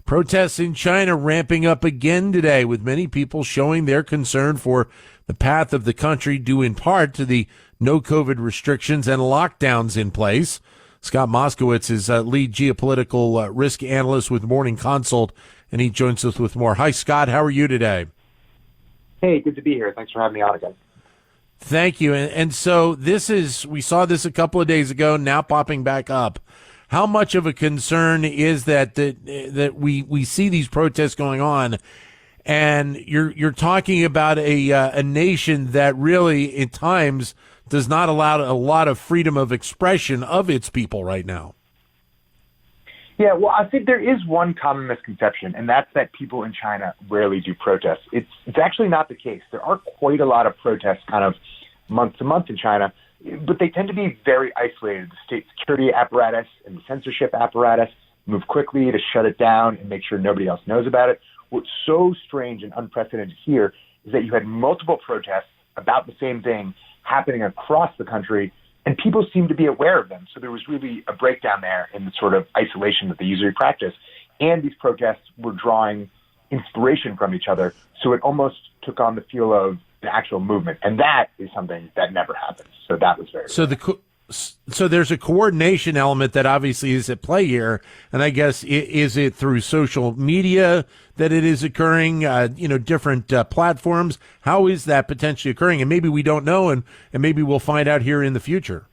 Protests in China ramping up again today, with many people showing their concern for the path of the country, due in part to the no COVID restrictions and lockdowns in place. Scott Moskowitz is lead geopolitical risk analyst with Morning Consult, and he joins us with more. Hi, Scott. How are you today? Hey, good to be here. Thanks for having me on again. Thank you. And so we saw this a couple of days ago, now popping back up. How much of a concern is that we see these protests going on, and you're talking about a nation that really at times does not allow a lot of freedom of expression of its people right now? Yeah, well, I think there is one common misconception, and that's that people in China rarely do protests. It's actually not the case. There are quite a lot of protests kind of month to month in China, but they tend to be very isolated. The state security apparatus and the censorship apparatus move quickly to shut it down and make sure nobody else knows about it. What's so strange and unprecedented here is that you had multiple protests about the same thing happening across the country, and people seem to be aware of them. So there was really a breakdown there in the sort of isolation that they usually practice. And these protests were drawing inspiration from each other. So it almost took on the feel of the actual movement. And that is something that never happens. So that was very So there's a coordination element that obviously is at play here. And I guess, is it through social media that it is occurring, different platforms? How is that potentially occurring? And maybe we don't know, and maybe we'll find out here in the future.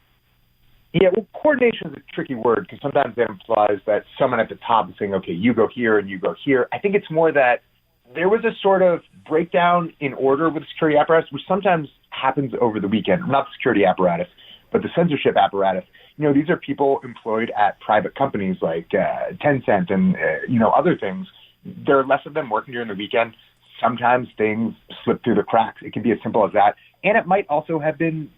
Yeah, well, coordination is a tricky word because sometimes that implies that someone at the top is saying, okay, you go here and you go here. I think it's more that there was a sort of breakdown in order with the security apparatus, which sometimes happens over the weekend. Not the security apparatus, but the censorship apparatus. These are people employed at private companies like Tencent and, other things. There are less of them working during the weekend. Sometimes things slip through the cracks. It can be as simple as that. And it might also have been,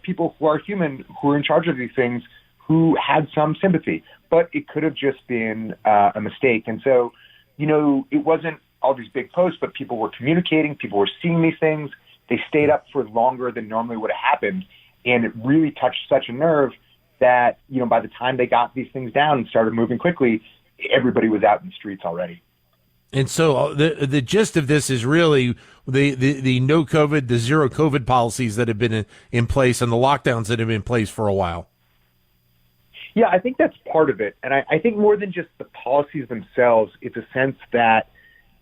people who are human, who are in charge of these things, who had some sympathy. But it could have just been a mistake. And so, it wasn't all these big posts, but people were communicating. People were seeing these things. They stayed up for longer than normally would have happened. And it really touched such a nerve that, by the time they got these things down and started moving quickly, everybody was out in the streets already. And so the gist of this is really the no COVID, the zero COVID policies that have been in place and the lockdowns that have been in place for a while. Yeah, I think that's part of it. And I think more than just the policies themselves, it's a sense that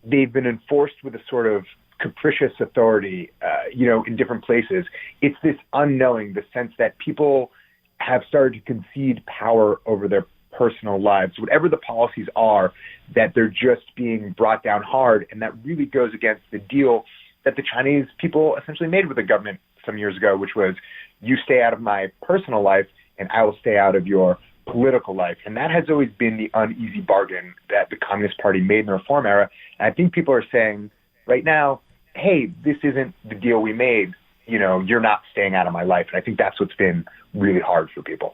they've been enforced with a sort of capricious authority, in different places. It's this unknowing, the sense that people have started to concede power over their personal lives, whatever the policies are, that they're just being brought down hard. And that really goes against the deal that the Chinese people essentially made with the government some years ago, which was, you stay out of my personal life and I will stay out of your political life. And that has always been the uneasy bargain that the Communist Party made in the reform era. And I think people are saying right now, hey, this isn't the deal we made. You're not staying out of my life. And I think that's what's been really hard for people.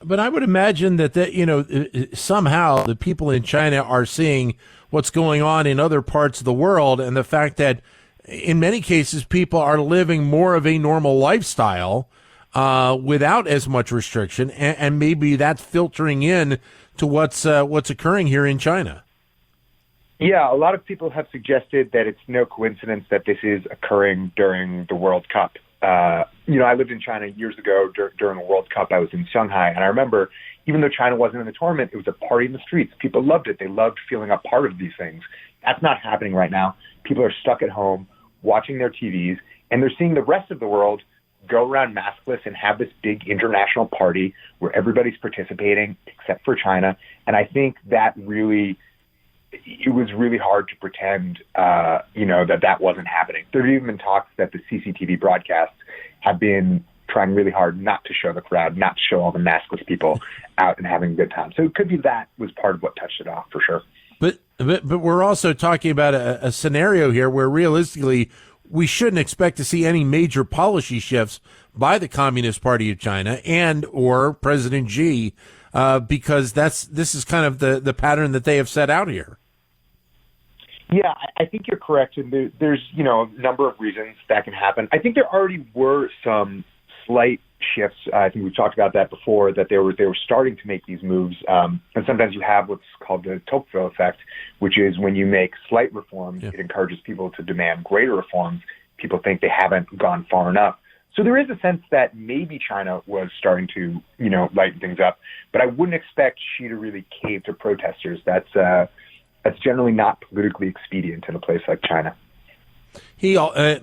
But I would imagine that somehow the people in China are seeing what's going on in other parts of the world, and the fact that in many cases people are living more of a normal lifestyle without as much restriction, and maybe that's filtering in to what's occurring here in China. Yeah, a lot of people have suggested that it's no coincidence that this is occurring during the World Cup. I lived in China years ago during the World Cup. I was in Shanghai, and I remember, even though China wasn't in the tournament, it was a party in the streets. People loved it. They loved feeling a part of these things. That's not happening right now. People are stuck at home watching their TVs, and they're seeing the rest of the world go around maskless and have this big international party where everybody's participating except for China. And I think that it was really hard to pretend, that wasn't happening. There have even been talks that the CCTV broadcasts have been trying really hard not to show the crowd, not to show all the maskless people out and having a good time. So it could be that was part of what touched it off, for sure. But we're also talking about a scenario here where realistically we shouldn't expect to see any major policy shifts by the Communist Party of China and or President Xi, because this is kind of the pattern that they have set out here. Yeah, I think you're correct. And there's, a number of reasons that can happen. I think there already were some slight shifts. I think we've talked about that before, that they were starting to make these moves. And sometimes you have what's called the Tocqueville effect, which is when you make slight reforms, it encourages people to demand greater reforms. People think they haven't gone far enough. So there is a sense that maybe China was starting to, lighten things up. But I wouldn't expect Xi to really cave to protesters. That's generally not politically expedient in a place like China.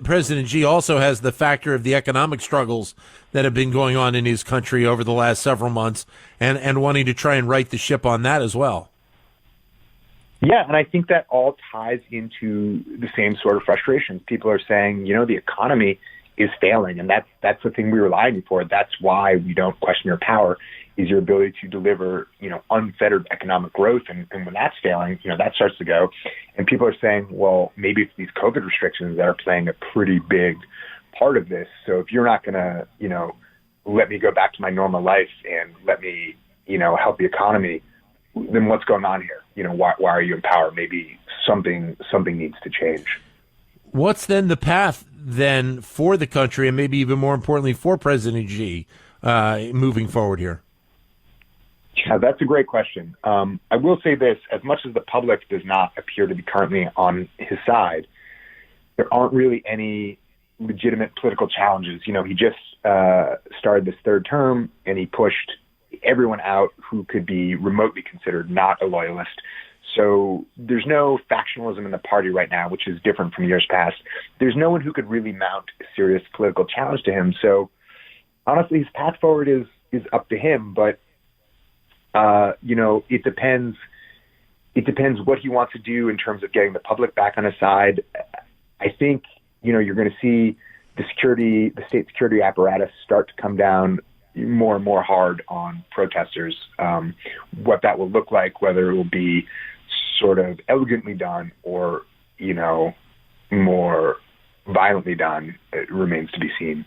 President Xi also has the factor of the economic struggles that have been going on in his country over the last several months, and wanting to try and right the ship on that as well. Yeah, and I think that all ties into the same sort of frustrations. People are saying, the economy is failing, and that's the thing we rely on you for. That's why we don't question your power, is your ability to deliver, unfettered economic growth. And when that's failing, that starts to go. And people are saying, well, maybe it's these COVID restrictions that are playing a pretty big part of this. So if you're not going to, let me go back to my normal life and let me, help the economy, then what's going on here? Why are you in power? Maybe something needs to change. What's then the path then for the country, and maybe even more importantly for President Xi, moving forward here? Yeah, that's a great question. I will say this: as much as the public does not appear to be currently on his side, there aren't really any legitimate political challenges. He just started this third term, and he pushed everyone out who could be remotely considered not a loyalist. So there's no factionalism in the party right now, which is different from years past. There's no one who could really mount a serious political challenge to him. So honestly, his path forward is up to him. But, it depends. It depends what he wants to do in terms of getting the public back on his side. I think, you're going to see the state security apparatus start to come down more and more hard on protesters. What that will look like, whether it will be sort of elegantly done or, more violently done, it remains to be seen.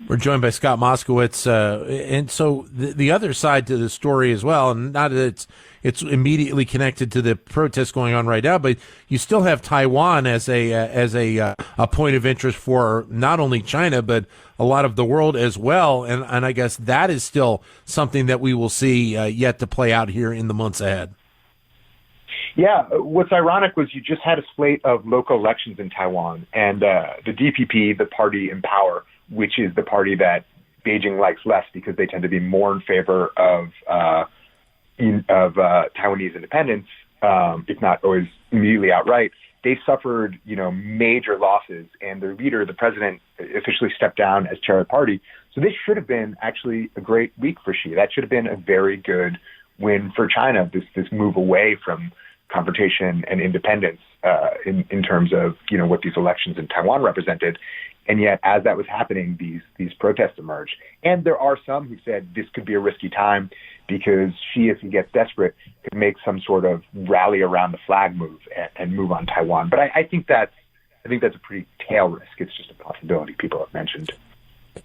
We're joined by Scott Moskowitz, and so the other side to the story as well, and not that it's immediately connected to the protests going on right now, but you still have Taiwan as a point of interest for not only China but a lot of the world as well, and I guess that is still something that we will see yet to play out here in the months ahead. Yeah, what's ironic was you just had a slate of local elections in Taiwan, and the DPP, the party in power, which is the party that Beijing likes less because they tend to be more in favor of Taiwanese independence, if not always immediately outright. They suffered, major losses, and their leader, the president, officially stepped down as chair of the party. So this should have been actually a great week for Xi. That should have been a very good win for China. This move away from confrontation and independence in terms of what these elections in Taiwan represented. And yet, as that was happening, these protests emerged. And there are some who said this could be a risky time because Xi, if he gets desperate, could make some sort of rally around the flag move and move on Taiwan. But I think that's a pretty tail risk. It's just a possibility people have mentioned.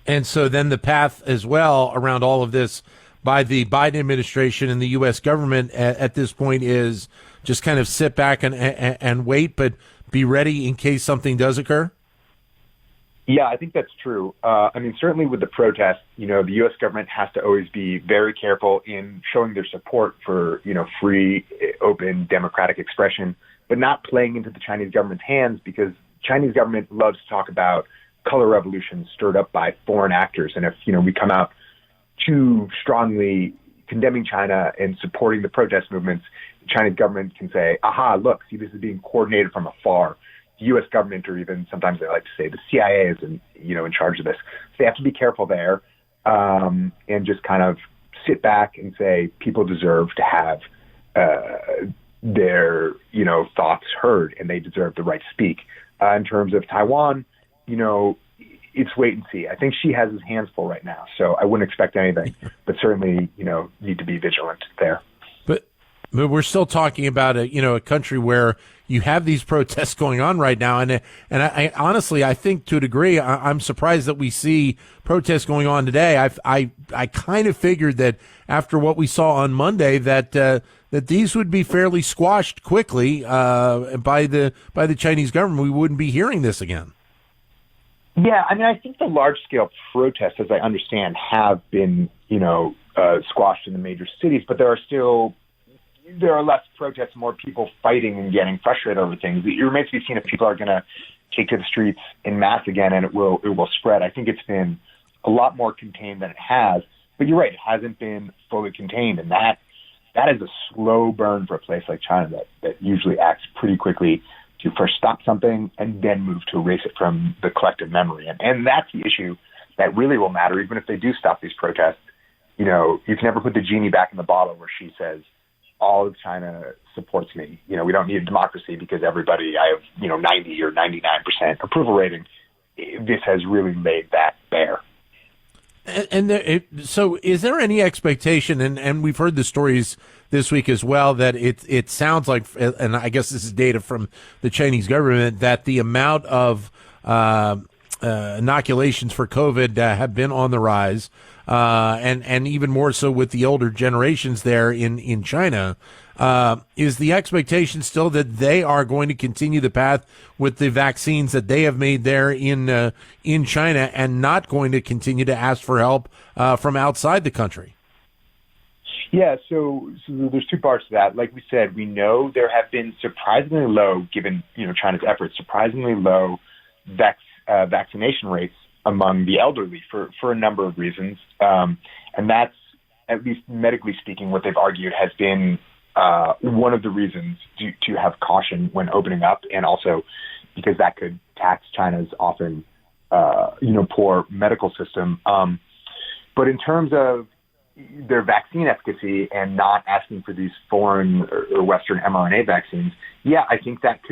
And so then the path as well around all of this by the Biden administration and the U.S. government at this point is just kind of sit back and wait, but be ready in case something does occur? Yeah, I think that's true. Certainly with the protests, the U.S. government has to always be very careful in showing their support for, free, open, democratic expression, but not playing into the Chinese government's hands, because Chinese government loves to talk about color revolutions stirred up by foreign actors. And if, we come out too strongly condemning China and supporting the protest movements, the Chinese government can say, aha, look, see, this is being coordinated from afar. The U.S. government, or even sometimes they like to say the CIA is in charge of this. So they have to be careful there and just kind of sit back and say people deserve to have their, thoughts heard, and they deserve the right to speak. In terms of Taiwan, it's wait and see. I think Xi has his hands full right now, so I wouldn't expect anything, but certainly, need to be vigilant there. But we're still talking about a country where you have these protests going on right now, and I honestly, I think to a degree, I'm surprised that we see protests going on today. I kind of figured that after what we saw on Monday that these would be fairly squashed quickly by the Chinese government. We wouldn't be hearing this again. Yeah, I mean, I think the large-scale protests, as I understand, have been, squashed in the major cities, but there are less protests, more people fighting and getting frustrated over things. It remains to be seen if people are going to take to the streets en masse again, and it will spread. I think it's been a lot more contained than it has, but you're right, it hasn't been fully contained, and that is a slow burn for a place like China that usually acts pretty quickly to first stop something and then move to erase it from the collective memory. And that's the issue that really will matter, even if they do stop these protests. You can never put the genie back in the bottle where she says, all of China supports me. We don't need a democracy because I have, 90 or 99% approval rating. This has really laid that bare. So is there any expectation, and we've heard the stories this week as well, that it sounds like, and I guess this is data from the Chinese government, that the amount of inoculations for COVID have been on the rise, and even more so with the older generations there in China. Is the expectation still that they are going to continue the path with the vaccines that they have made there in China and not going to continue to ask for help from outside the country? Yeah, so there's two parts to that. Like we said, we know there have been surprisingly low, given China's efforts, surprisingly low vaccination rates among the elderly for a number of reasons, and that's, at least medically speaking, what they've argued has been one of the reasons to have caution when opening up, and also because that could tax China's often poor medical system. But in terms of their vaccine efficacy and not asking for these foreign or Western mRNA vaccines, yeah, I think that's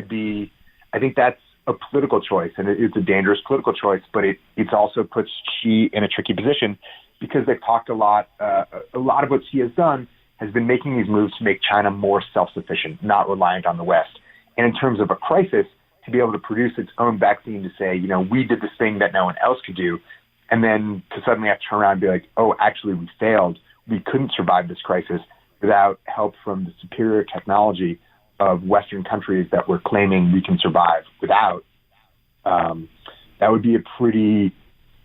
a political choice, and it's a dangerous political choice, but it also puts Xi in a tricky position because they've talked a lot of what Xi has done has been making these moves to make China more self-sufficient, not reliant on the West. And in terms of a crisis, to be able to produce its own vaccine to say, we did this thing that no one else could do, and then to suddenly have to turn around and be like, oh, actually we failed. We couldn't survive this crisis without help from the superior technology of Western countries that we're claiming we can survive without. That would be a pretty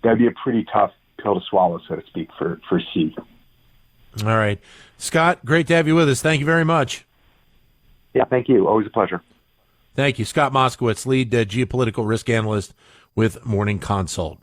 tough pill to swallow, so to speak, for Xi. All right. Scott, great to have you with us. Thank you very much. Yeah, thank you. Always a pleasure. Thank you. Scott Moskowitz, lead geopolitical risk analyst with Morning Consult.